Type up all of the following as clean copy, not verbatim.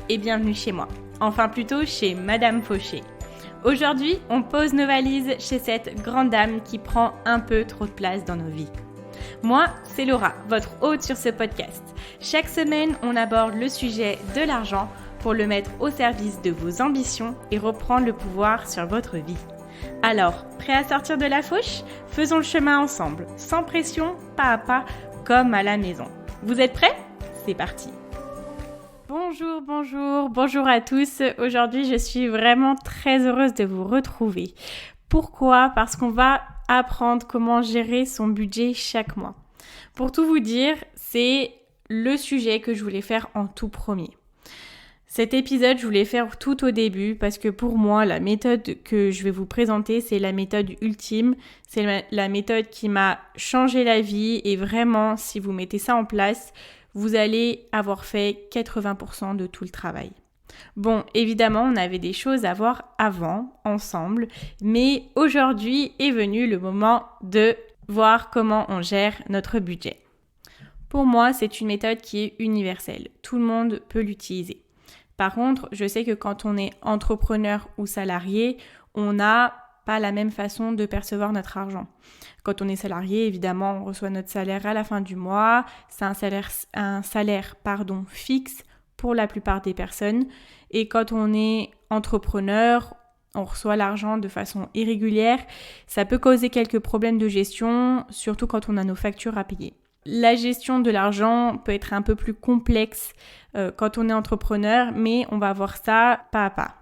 et bienvenue chez moi. Enfin plutôt chez Madame Fauché. Aujourd'hui, on pose nos valises chez cette grande dame qui prend un peu trop de place dans nos vies. Moi, c'est Laura, votre hôte sur ce podcast. Chaque semaine, on aborde le sujet de l'argent pour le mettre au service de vos ambitions et reprendre le pouvoir sur votre vie. Alors, prêt à sortir de la fauche ? Faisons le chemin ensemble, sans pression, pas à pas, comme à la maison. Vous êtes prêts ? C'est parti. Bonjour à tous. Aujourd'hui, je suis vraiment très heureuse de vous retrouver. Pourquoi ? Parce qu'on va apprendre comment gérer son budget chaque mois. Pour tout vous dire, c'est le sujet que je voulais faire en tout premier. Cet épisode, je voulais faire tout au début parce que pour moi, la méthode que je vais vous présenter, c'est la méthode ultime. C'est la méthode qui m'a changé la vie et vraiment, si vous mettez ça en place, vous allez avoir fait 80% de tout le travail. Bon, évidemment, on avait des choses à voir avant, ensemble, mais aujourd'hui est venu le moment de voir comment on gère notre budget. Pour moi, c'est une méthode qui est universelle. Tout le monde peut l'utiliser. Par contre, je sais que quand on est entrepreneur ou salarié, on n'a pas la même façon de percevoir notre argent. Quand on est salarié, évidemment, on reçoit notre salaire à la fin du mois. C'est un salaire fixe pour la plupart des personnes. Et quand on est entrepreneur, on reçoit l'argent de façon irrégulière. Ça peut causer quelques problèmes de gestion, surtout quand on a nos factures à payer. La gestion de l'argent peut être un peu plus complexe quand on est entrepreneur, mais on va voir ça pas à pas.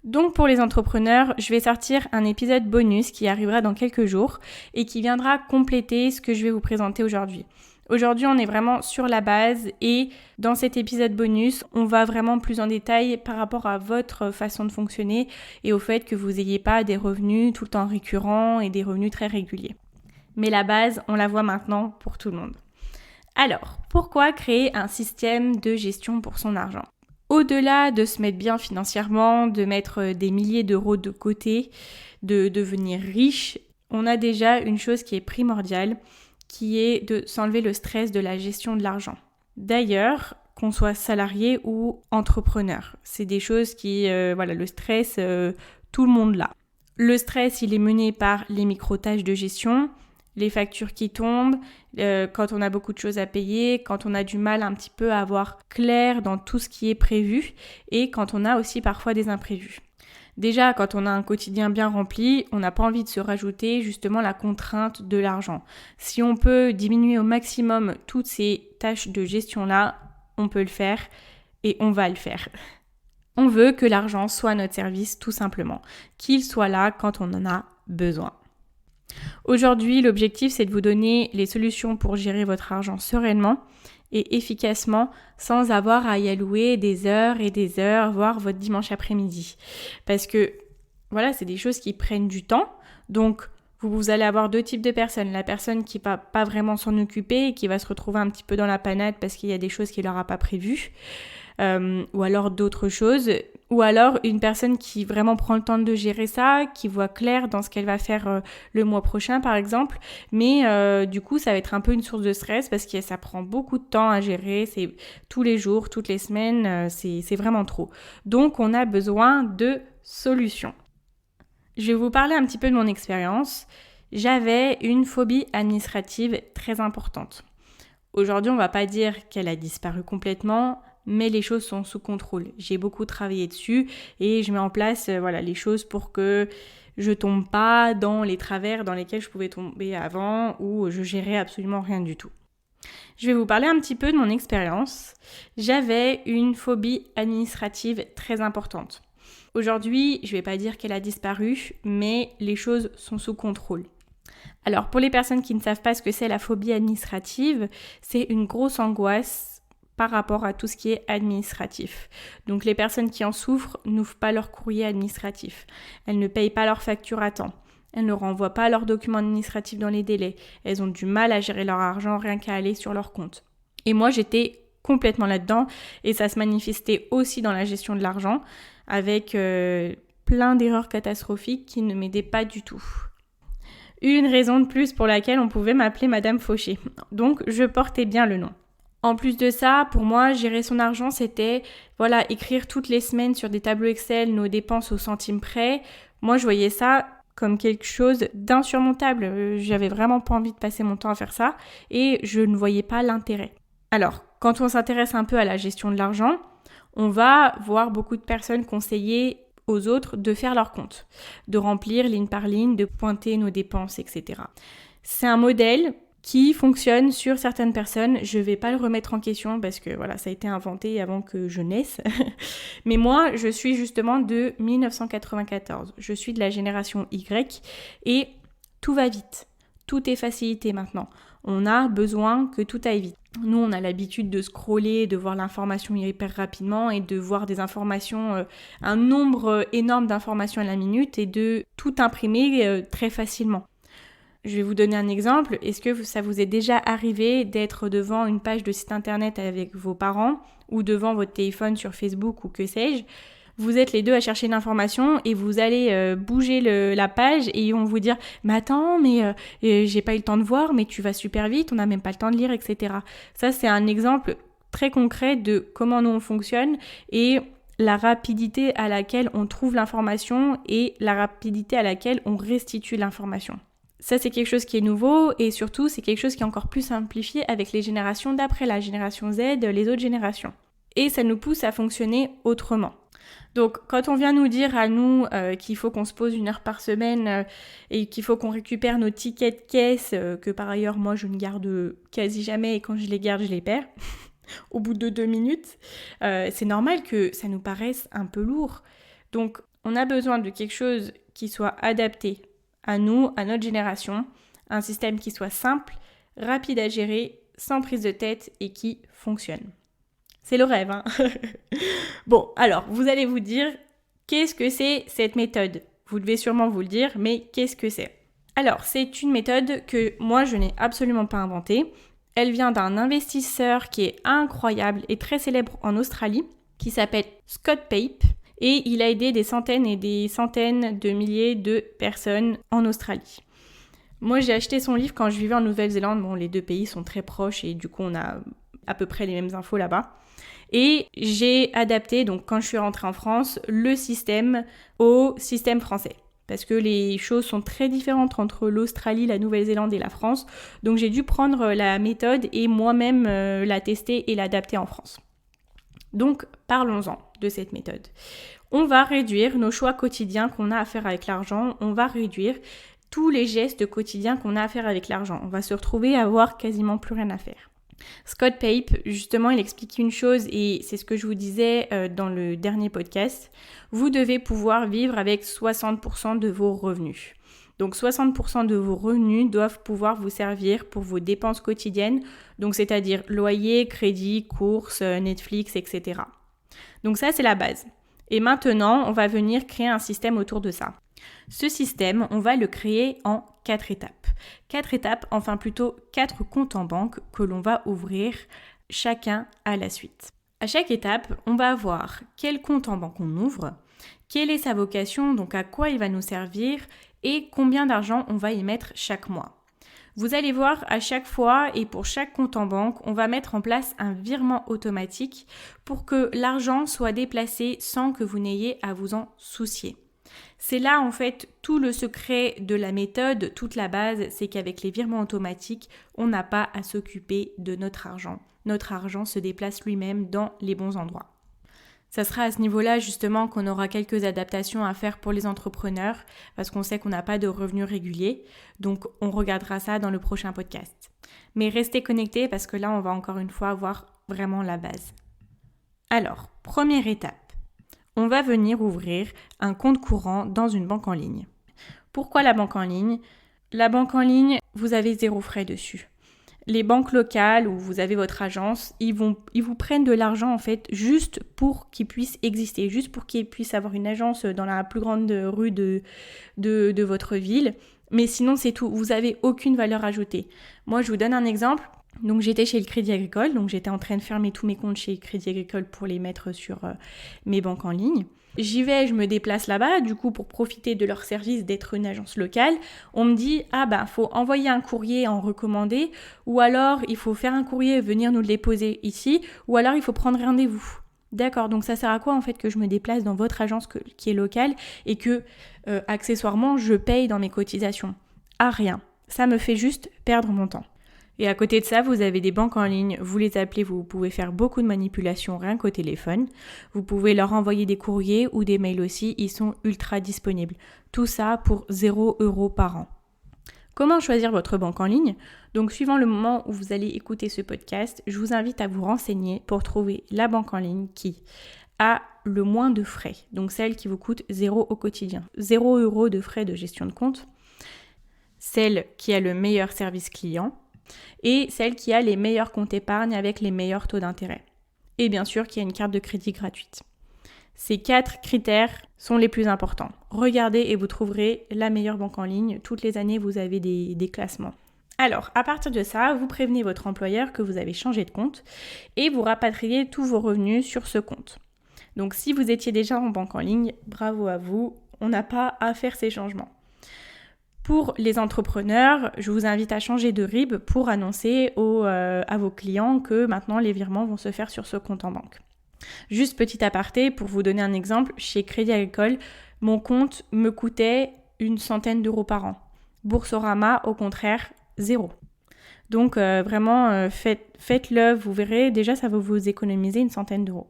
Donc pour les entrepreneurs, je vais sortir un épisode bonus qui arrivera dans quelques jours et qui viendra compléter ce que je vais vous présenter aujourd'hui. Aujourd'hui, on est vraiment sur la base et dans cet épisode bonus, on va vraiment plus en détail par rapport à votre façon de fonctionner et au fait que vous n'ayez pas des revenus tout le temps récurrents et des revenus très réguliers. Mais la base, on la voit maintenant pour tout le monde. Alors, pourquoi créer un système de gestion pour son argent ? Au-delà de se mettre bien financièrement, de mettre des milliers d'euros de côté, de devenir riche, on a déjà une chose qui est primordiale, qui est de s'enlever le stress de la gestion de l'argent. D'ailleurs, qu'on soit salarié ou entrepreneur, c'est des choses qui, le stress, tout le monde l'a. Le stress, il est mené par les micro-tâches de gestion, les factures qui tombent, quand on a beaucoup de choses à payer, quand on a du mal un petit peu à avoir clair dans tout ce qui est prévu et quand on a aussi parfois des imprévus. Déjà, quand on a un quotidien bien rempli, on n'a pas envie de se rajouter justement la contrainte de l'argent. Si on peut diminuer au maximum toutes ces tâches de gestion-là, on peut le faire et on va le faire. On veut que l'argent soit à notre service tout simplement, qu'il soit là quand on en a besoin. Aujourd'hui, l'objectif, c'est de vous donner les solutions pour gérer votre argent sereinement et efficacement sans avoir à y allouer des heures et des heures, voire votre dimanche après-midi. Parce que, voilà, c'est des choses qui prennent du temps. Donc, vous allez avoir deux types de personnes. La personne qui va pas vraiment s'en occuper et qui va se retrouver un petit peu dans la panade parce qu'il y a des choses qu'il n'aura pas prévues. Ou alors d'autres choses, ou alors une personne qui vraiment prend le temps de gérer ça, qui voit clair dans ce qu'elle va faire le mois prochain par exemple, mais du coup ça va être un peu une source de stress parce que ça prend beaucoup de temps à gérer, c'est tous les jours, toutes les semaines, c'est vraiment trop. Donc on a besoin de solutions. Je vais vous parler un petit peu de mon expérience. J'avais une phobie administrative très importante. Aujourd'hui on va pas dire qu'elle a disparu complètement, mais les choses sont sous contrôle. J'ai beaucoup travaillé dessus et je mets en place les choses pour que je tombe pas dans les travers dans lesquels je pouvais tomber avant où je gérais absolument rien du tout. Je vais vous parler un petit peu de mon expérience. J'avais une phobie administrative très importante. Aujourd'hui, je vais pas dire qu'elle a disparu, mais les choses sont sous contrôle. Alors pour les personnes qui ne savent pas ce que c'est la phobie administrative, c'est une grosse angoisse par rapport à tout ce qui est administratif. Donc les personnes qui en souffrent n'ouvrent pas leur courrier administratif. Elles ne payent pas leurs factures à temps. Elles ne renvoient pas leurs documents administratifs dans les délais. Elles ont du mal à gérer leur argent rien qu'à aller sur leur compte. Et moi, j'étais complètement là-dedans et ça se manifestait aussi dans la gestion de l'argent avec plein d'erreurs catastrophiques qui ne m'aidaient pas du tout. Une raison de plus pour laquelle on pouvait m'appeler Madame Fauché. Donc, je portais bien le nom. En plus de ça, pour moi, gérer son argent, c'était écrire toutes les semaines sur des tableaux Excel nos dépenses au centime près. Moi, je voyais ça comme quelque chose d'insurmontable. J'avais vraiment pas envie de passer mon temps à faire ça et je ne voyais pas l'intérêt. Alors, quand on s'intéresse un peu à la gestion de l'argent, on va voir beaucoup de personnes conseiller aux autres de faire leur compte, de remplir ligne par ligne, de pointer nos dépenses, etc. C'est un modèle qui fonctionne sur certaines personnes. Je ne vais pas le remettre en question parce que ça a été inventé avant que je naisse. Mais moi, je suis justement de 1994. Je suis de la génération Y et tout va vite. Tout est facilité maintenant. On a besoin que tout aille vite. Nous, on a l'habitude de scroller, de voir l'information hyper rapidement et de voir des informations, un nombre énorme d'informations à la minute et de tout imprimer très facilement. Je vais vous donner un exemple. Est-ce que ça vous est déjà arrivé d'être devant une page de site internet avec vos parents ou devant votre téléphone sur Facebook ou que sais-je ? Vous êtes les deux à chercher l'information et vous allez bouger la page et ils vont vous dire « Mais attends, j'ai pas eu le temps de voir, mais tu vas super vite, on n'a même pas le temps de lire, etc. » Ça, c'est un exemple très concret de comment nous on fonctionne et la rapidité à laquelle on trouve l'information et la rapidité à laquelle on restitue l'information. Ça, c'est quelque chose qui est nouveau et surtout, c'est quelque chose qui est encore plus simplifié avec les générations d'après, la génération Z, les autres générations. Et ça nous pousse à fonctionner autrement. Donc, quand on vient nous dire à nous qu'il faut qu'on se pose 1 heure par semaine et qu'il faut qu'on récupère nos tickets de caisse, que par ailleurs, moi, je ne garde quasi jamais et quand je les garde, je les perds au bout de 2 minutes, c'est normal que ça nous paraisse un peu lourd. Donc, on a besoin de quelque chose qui soit adapté à nous, à notre génération, un système qui soit simple, rapide à gérer, sans prise de tête et qui fonctionne. C'est le rêve, hein. Bon, alors, vous allez vous dire, qu'est-ce que c'est cette méthode ? Vous devez sûrement vous le dire, mais qu'est-ce que c'est ? Alors, c'est une méthode que moi, je n'ai absolument pas inventée. Elle vient d'un investisseur qui est incroyable et très célèbre en Australie, qui s'appelle Scott Pape. Et il a aidé des centaines et des centaines de milliers de personnes en Australie. Moi, j'ai acheté son livre quand je vivais en Nouvelle-Zélande. Bon, les deux pays sont très proches et du coup, on a à peu près les mêmes infos là-bas. Et j'ai adapté, donc quand je suis rentrée en France, le système au système français. Parce que les choses sont très différentes entre l'Australie, la Nouvelle-Zélande et la France. Donc j'ai dû prendre la méthode et moi-même la tester et l'adapter en France. Donc parlons-en de cette méthode. On va réduire nos choix quotidiens qu'on a à faire avec l'argent. On va réduire tous les gestes quotidiens qu'on a à faire avec l'argent. On va se retrouver à avoir quasiment plus rien à faire. Scott Pape, justement, il explique une chose et c'est ce que je vous disais dans le dernier podcast. Vous devez pouvoir vivre avec 60% de vos revenus. Donc 60% de vos revenus doivent pouvoir vous servir pour vos dépenses quotidiennes, donc c'est-à-dire loyer, crédit, courses, Netflix, etc. Donc ça, c'est la base. Et maintenant, on va venir créer un système autour de ça. Ce système, on va le créer en 4 étapes. 4 étapes, enfin plutôt 4 comptes en banque que l'on va ouvrir chacun à la suite. À chaque étape, on va voir quel compte en banque on ouvre, quelle est sa vocation, donc à quoi il va nous servir et combien d'argent on va y mettre chaque mois. Vous allez voir à chaque fois et pour chaque compte en banque, on va mettre en place un virement automatique pour que l'argent soit déplacé sans que vous n'ayez à vous en soucier. C'est là en fait tout le secret de la méthode, toute la base, c'est qu'avec les virements automatiques, on n'a pas à s'occuper de notre argent. Notre argent se déplace lui-même dans les bons endroits. Ça sera à ce niveau-là justement qu'on aura quelques adaptations à faire pour les entrepreneurs parce qu'on sait qu'on n'a pas de revenus réguliers. Donc on regardera ça dans le prochain podcast. Mais restez connectés parce que là on va encore une fois voir vraiment la base. Alors, première étape. On va venir ouvrir un compte courant dans une banque en ligne. Pourquoi la banque en ligne ? La banque en ligne, vous avez 0 frais dessus. Les banques locales où vous avez votre agence, ils vous prennent de l'argent en fait juste pour qu'ils puissent exister, juste pour qu'ils puissent avoir une agence dans la plus grande rue de votre ville. Mais sinon c'est tout, vous n'avez aucune valeur ajoutée. Moi je vous donne un exemple. Donc j'étais chez le Crédit Agricole, donc j'étais en train de fermer tous mes comptes chez le Crédit Agricole pour les mettre sur mes banques en ligne. J'y vais, je me déplace là-bas, du coup pour profiter de leur service d'être une agence locale, on me dit faut envoyer un courrier en recommandé, ou alors il faut faire un courrier et venir nous le déposer ici, ou alors il faut prendre rendez-vous. D'accord, donc ça sert à quoi en fait que je me déplace dans votre agence qui est locale et que accessoirement je paye dans mes cotisations? À rien, ça me fait juste perdre mon temps. Et à côté de ça, vous avez des banques en ligne, vous les appelez, vous pouvez faire beaucoup de manipulations rien qu'au téléphone. Vous pouvez leur envoyer des courriers ou des mails aussi, ils sont ultra disponibles. Tout ça pour 0 € par an. Comment choisir votre banque en ligne? Donc suivant le moment où vous allez écouter ce podcast, je vous invite à vous renseigner pour trouver la banque en ligne qui a le moins de frais. Donc celle qui vous coûte 0 au quotidien. 0 € de frais de gestion de compte. Celle qui a le meilleur service client. Et celle qui a les meilleurs comptes épargne avec les meilleurs taux d'intérêt. Et bien sûr qui a une carte de crédit gratuite. Ces 4 critères sont les plus importants. Regardez et vous trouverez la meilleure banque en ligne. Toutes les années, vous avez des classements. Alors, à partir de ça, vous prévenez votre employeur que vous avez changé de compte et vous rapatriez tous vos revenus sur ce compte. Donc, si vous étiez déjà en banque en ligne, bravo à vous, on n'a pas à faire ces changements. Pour les entrepreneurs, je vous invite à changer de RIB pour annoncer à vos clients que maintenant les virements vont se faire sur ce compte en banque. Juste petit aparté, pour vous donner un exemple, chez Crédit Agricole, mon compte me coûtait 100 € par an. Boursorama, au contraire, 0. Donc vraiment, faites-le, vous verrez, déjà ça va vous économiser 100 €.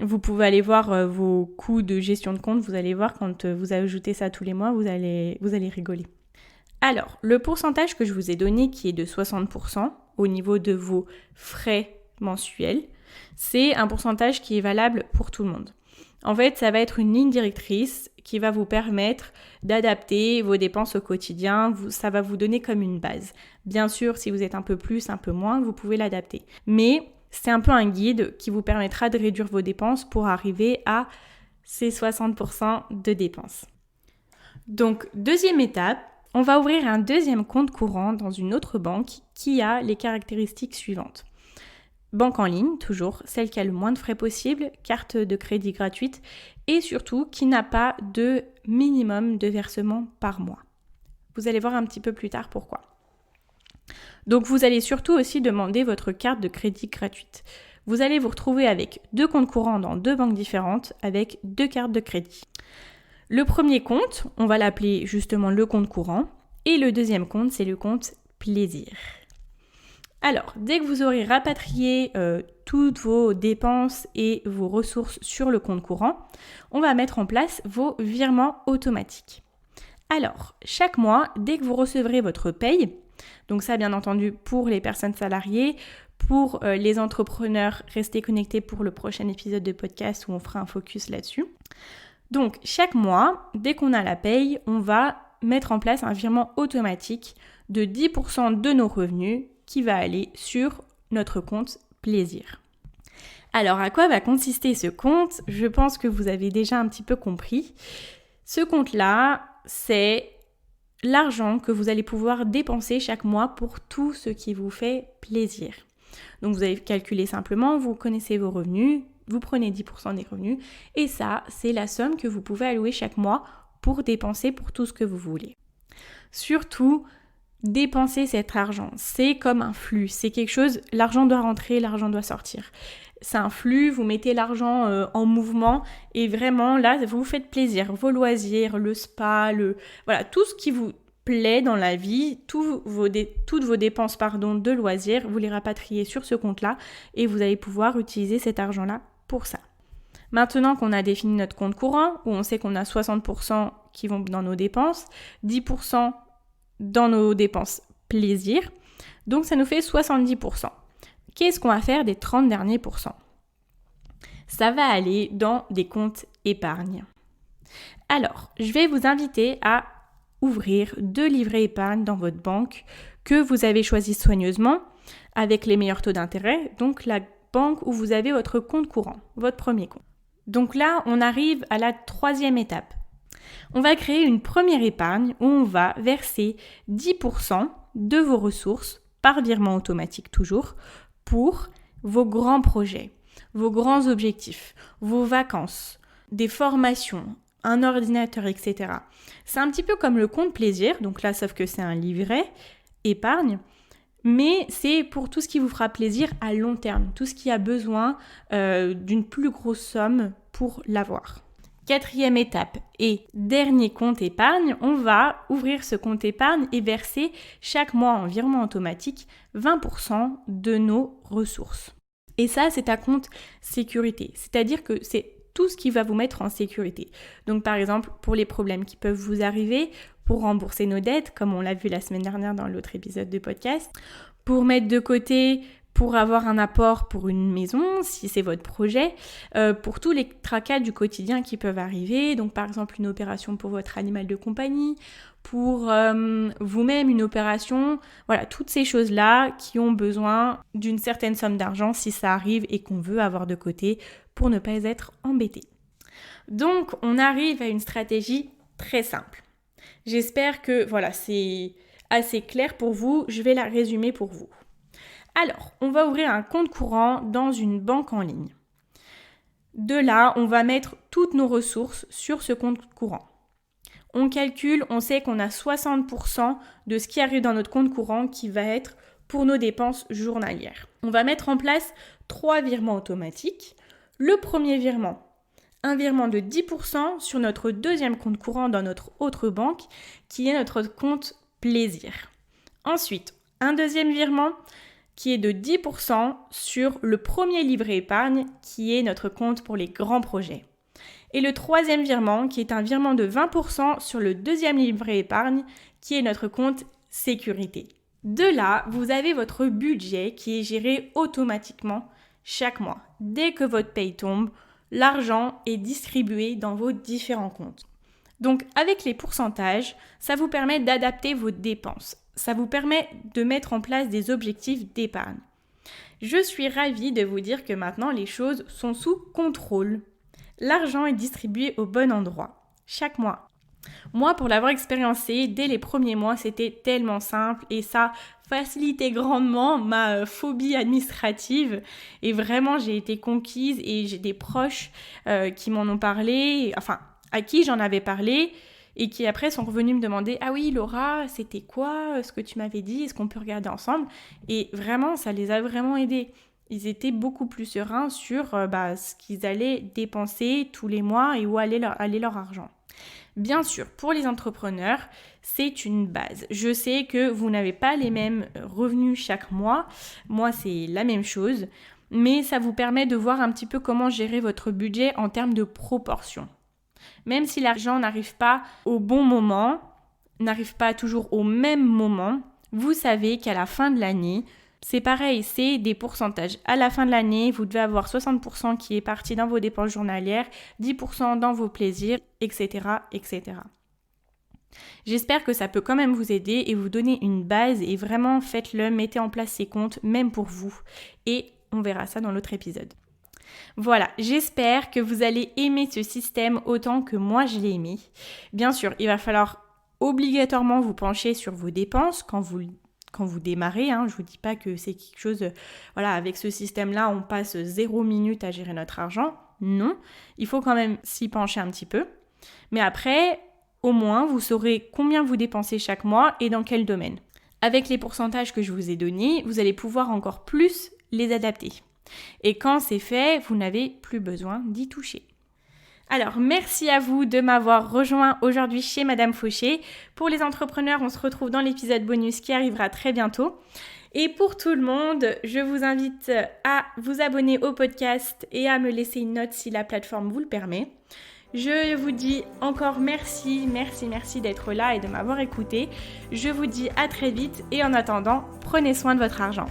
Vous pouvez aller voir vos coûts de gestion de compte, vous allez voir quand vous ajoutez ça tous les mois, vous allez rigoler. Alors, le pourcentage que je vous ai donné qui est de 60% au niveau de vos frais mensuels, c'est un pourcentage qui est valable pour tout le monde. En fait, ça va être une ligne directrice qui va vous permettre d'adapter vos dépenses au quotidien. Ça va vous donner comme une base. Bien sûr, si vous êtes un peu plus, un peu moins, vous pouvez l'adapter. Mais c'est un peu un guide qui vous permettra de réduire vos dépenses pour arriver à ces 60% de dépenses. Donc, deuxième étape, on va ouvrir un deuxième compte courant dans une autre banque qui a les caractéristiques suivantes. Banque en ligne, toujours, celle qui a le moins de frais possible, carte de crédit gratuite et surtout qui n'a pas de minimum de versement par mois. Vous allez voir un petit peu plus tard pourquoi. Donc vous allez surtout aussi demander votre carte de crédit gratuite. Vous allez vous retrouver avec 2 comptes courants dans 2 banques différentes avec 2 cartes de crédit. Le premier compte, on va l'appeler justement le compte courant et le deuxième compte, c'est le compte plaisir. Alors, dès que vous aurez rapatrié toutes vos dépenses et vos ressources sur le compte courant, on va mettre en place vos virements automatiques. Alors, chaque mois, dès que vous recevrez votre paye, donc ça bien entendu pour les personnes salariées, pour les entrepreneurs, restez connectés pour le prochain épisode de podcast où on fera un focus là-dessus. Donc, chaque mois, dès qu'on a la paye, on va mettre en place un virement automatique de 10% de nos revenus qui va aller sur notre compte plaisir. Alors, à quoi va consister ce compte? Je pense que vous avez déjà un petit peu compris. Ce compte-là, c'est l'argent que vous allez pouvoir dépenser chaque mois pour tout ce qui vous fait plaisir. Donc, vous allez calculer simplement, vous connaissez vos revenus, vous prenez 10% des revenus et ça, c'est la somme que vous pouvez allouer chaque mois pour dépenser pour tout ce que vous voulez. Surtout, dépenser cet argent, c'est comme un flux, c'est quelque chose, l'argent doit rentrer, l'argent doit sortir. C'est un flux, vous mettez l'argent en mouvement et vraiment là, vous vous faites plaisir, vos loisirs, le spa, voilà, tout ce qui vous plaît dans la vie, toutes vos dépenses de loisirs, vous les rapatriez sur ce compte-là et vous allez pouvoir utiliser cet argent-là pour ça. Maintenant qu'on a défini notre compte courant, où on sait qu'on a 60% qui vont dans nos dépenses, 10% dans nos dépenses plaisir, donc ça nous fait 70%. Qu'est-ce qu'on va faire des 30 derniers pourcents? Ça va aller dans des comptes épargne. Alors, je vais vous inviter à ouvrir 2 livrets épargne dans votre banque que vous avez choisi soigneusement avec les meilleurs taux d'intérêt, donc la banque où vous avez votre compte courant, votre premier compte. Donc là, on arrive à la 3e étape. On va créer une première épargne où on va verser 10% de vos ressources par virement automatique toujours, pour vos grands projets, vos grands objectifs, vos vacances, des formations, un ordinateur, etc. C'est un petit peu comme le compte plaisir, donc là, sauf que c'est un livret épargne, mais c'est pour tout ce qui vous fera plaisir à long terme, tout ce qui a besoin d'une plus grosse somme pour l'avoir. 4e étape et dernier compte épargne, on va ouvrir ce compte épargne et verser chaque mois en virement automatique 20% de nos ressources. Et ça, c'est un compte sécurité, c'est-à-dire que c'est tout ce qui va vous mettre en sécurité. Donc par exemple, pour les problèmes qui peuvent vous arriver, pour rembourser nos dettes, comme on l'a vu la semaine dernière dans l'autre épisode de podcast, pour mettre de côté, pour avoir un apport pour une maison, si c'est votre projet, pour tous les tracas du quotidien qui peuvent arriver, donc par exemple une opération pour votre animal de compagnie, pour vous-même une opération, voilà, toutes ces choses-là qui ont besoin d'une certaine somme d'argent si ça arrive et qu'on veut avoir de côté pour ne pas être embêté. Donc on arrive à une stratégie très simple. J'espère que voilà, c'est assez clair pour vous, je vais la résumer pour vous. Alors, on va ouvrir un compte courant dans une banque en ligne. De là, on va mettre toutes nos ressources sur ce compte courant. On calcule, on sait qu'on a 60% de ce qui arrive dans notre compte courant qui va être pour nos dépenses journalières. On va mettre en place 3 virements automatiques. Le premier virement, un virement de 10% sur notre deuxième compte courant dans notre autre banque, qui est notre compte plaisir. Ensuite, un deuxième virement qui est de 10% sur le premier livret épargne, qui est notre compte pour les grands projets. Et le troisième virement, qui est un virement de 20% sur le deuxième livret épargne, qui est notre compte sécurité. De là, vous avez votre budget qui est géré automatiquement chaque mois. Dès que votre paye tombe, l'argent est distribué dans vos différents comptes. Donc avec les pourcentages, ça vous permet d'adapter vos dépenses. Ça vous permet de mettre en place des objectifs d'épargne. Je suis ravie de vous dire que maintenant les choses sont sous contrôle. L'argent est distribué au bon endroit, chaque mois. Moi, pour l'avoir expériencé, dès les premiers mois, c'était tellement simple et ça facilitait grandement ma phobie administrative. Et vraiment, j'ai été conquise et j'ai des proches qui m'en ont parlé, enfin, à qui j'en avais parlé et qui après sont revenus me demander « Ah oui, Laura, c'était quoi ce que tu m'avais dit? Est-ce qu'on peut regarder ensemble ?» Et vraiment, ça les a vraiment aidés. Ils étaient beaucoup plus sereins sur ce qu'ils allaient dépenser tous les mois et où allait leur argent. Bien sûr, pour les entrepreneurs, c'est une base. Je sais que vous n'avez pas les mêmes revenus chaque mois. Moi, c'est la même chose. Mais ça vous permet de voir un petit peu comment gérer votre budget en termes de proportion. Même si l'argent n'arrive pas au bon moment, n'arrive pas toujours au même moment, vous savez qu'à la fin de l'année, c'est pareil, c'est des pourcentages. À la fin de l'année, vous devez avoir 60% qui est parti dans vos dépenses journalières, 10% dans vos plaisirs, etc., etc. J'espère que ça peut quand même vous aider et vous donner une base et vraiment faites-le, mettez en place ces comptes, même pour vous. Et on verra ça dans l'autre épisode. Voilà, j'espère que vous allez aimer ce système autant que moi je l'ai aimé. Bien sûr, il va falloir obligatoirement vous pencher sur vos dépenses quand vous démarrez. Je ne vous dis pas que c'est quelque chose, avec ce système-là, on passe 0 minute à gérer notre argent. Non, il faut quand même s'y pencher un petit peu. Mais après, au moins, vous saurez combien vous dépensez chaque mois et dans quel domaine. Avec les pourcentages que je vous ai donnés, vous allez pouvoir encore plus les adapter. Et quand c'est fait, vous n'avez plus besoin d'y toucher. Alors, merci à vous de m'avoir rejoint aujourd'hui chez Madame Fauché. Pour les entrepreneurs, on se retrouve dans l'épisode bonus qui arrivera très bientôt. Et pour tout le monde, je vous invite à vous abonner au podcast et à me laisser une note si la plateforme vous le permet. Je vous dis encore merci d'être là et de m'avoir écouté. Je vous dis à très vite et en attendant, prenez soin de votre argent.